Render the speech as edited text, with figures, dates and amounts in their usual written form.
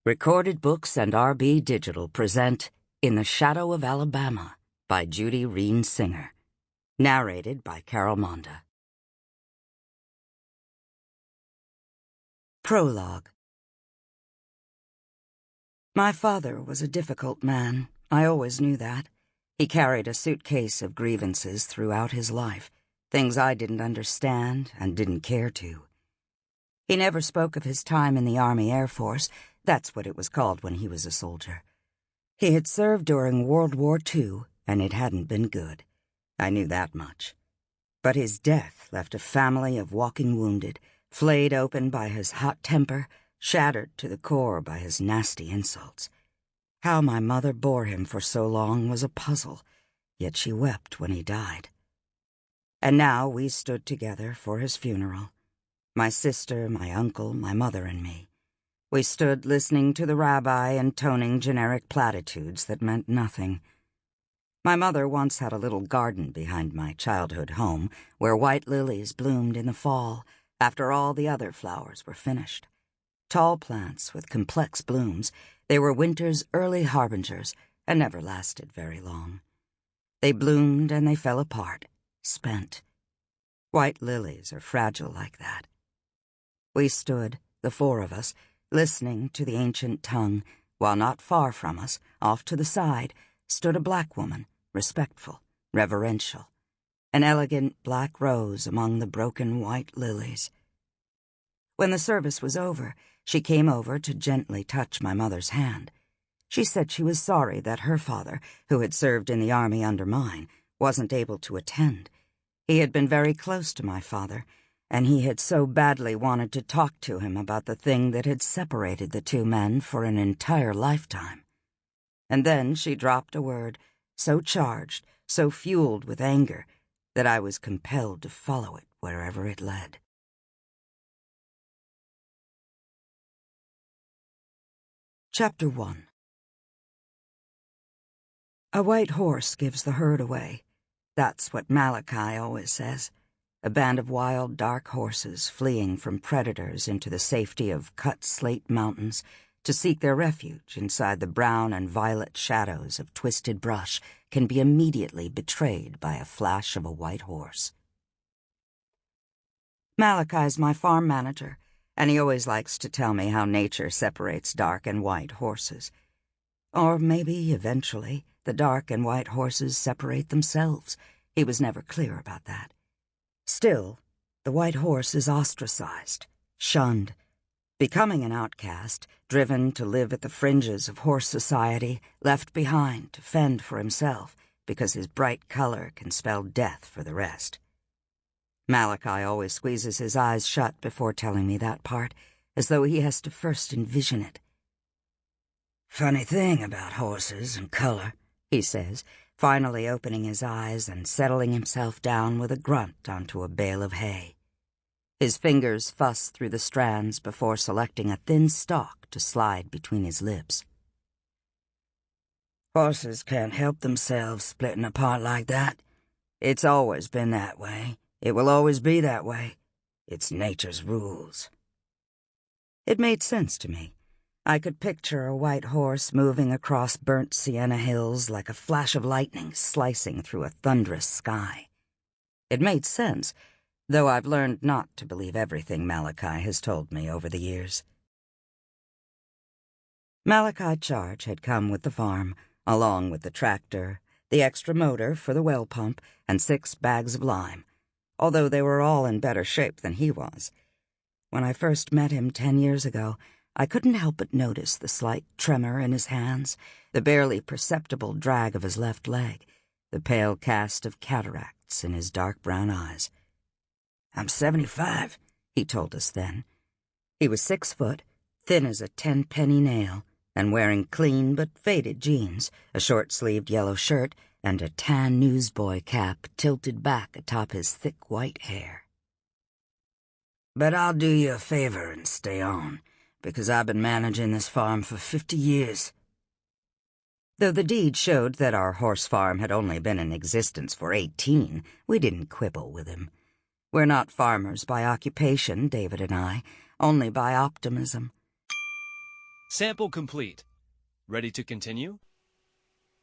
Recorded Books and RB Digital present In the Shadow of Alabama by Judy Reene Singer. Narrated by Monda. Prologue. My father was a difficult man. I always knew that. He carried a suitcase of grievances throughout his life, things I didn't understand and didn't care to. He never spoke of his time in the Army Air Force. That's what it was called when he was a soldier. He had served during World War II, and it hadn't been good. I knew that much. But his death left a family of walking wounded, flayed open by his hot temper, shattered to the core by his nasty insults. How my mother bore him for so long was a puzzle, yet she wept when he died. And now we stood together for his funeral. My sister, my uncle, my mother, and me. We stood listening to the rabbi intoning generic platitudes that meant nothing. My mother once had a little garden behind my childhood home where white lilies bloomed in the fall after all the other flowers were finished. Tall plants with complex blooms, they were winter's early harbingers and never lasted very long. They bloomed and they fell apart, spent. White lilies are fragile like that. We stood, the four of us, listening to the ancient tongue, while not far from us, off to the side, stood a black woman, respectful, reverential, an elegant black rose among the broken white lilies. When the service was over, she came over to gently touch my mother's hand. She said she was sorry that her father, who had served in the army under mine, wasn't able to attend. He had been very close to my father, and he had so badly wanted to talk to him about the thing that had separated the two men for an entire lifetime. And then she dropped a word, so charged, so fueled with anger, that I was compelled to follow it wherever it led. Chapter 1. A white horse gives the herd away. That's what Malachi always says. A band of wild, dark horses fleeing from predators into the safety of cut-slate mountains to seek their refuge inside the brown and violet shadows of twisted brush can be immediately betrayed by a flash of a white horse. Malachi's my farm manager, and he always likes to tell me how nature separates dark and white horses. Or maybe, eventually, the dark and white horses separate themselves. He was never clear about that. Still, the white horse is ostracized, shunned, becoming an outcast, driven to live at the fringes of horse society, left behind to fend for himself because his bright color can spell death for the rest. Malachi always squeezes his eyes shut before telling me that part, as though he has to first envision it. "Funny thing about horses and color," he says, finally opening his eyes and settling himself down with a grunt onto a bale of hay. His fingers fuss through the strands before selecting a thin stalk to slide between his lips. "Horses can't help themselves splitting apart like that. It's always been that way. It will always be that way. It's nature's rules." It made sense to me. I could picture a white horse moving across burnt sienna hills like a flash of lightning slicing through a thunderous sky. It made sense, though I've learned not to believe everything Malachi has told me over the years. Malachi Charge had come with the farm, along with the tractor, the extra motor for the well pump, and 6 bags of lime, although they were all in better shape than he was. When I first met him 10 years ago, I couldn't help but notice the slight tremor in his hands, the barely perceptible drag of his left leg, the pale cast of cataracts in his dark brown eyes. "I'm 75, he told us then. He was 6 foot, thin as a 10-penny nail, and wearing clean but faded jeans, a short-sleeved yellow shirt, and a tan newsboy cap tilted back atop his thick white hair. "But I'll do you a favor and stay on, because I've been managing this farm for 50 years. Though the deed showed that our horse farm had only been in existence for 18, we didn't quibble with him. We're not farmers by occupation, David and I, only by optimism. Sample complete. Ready to continue?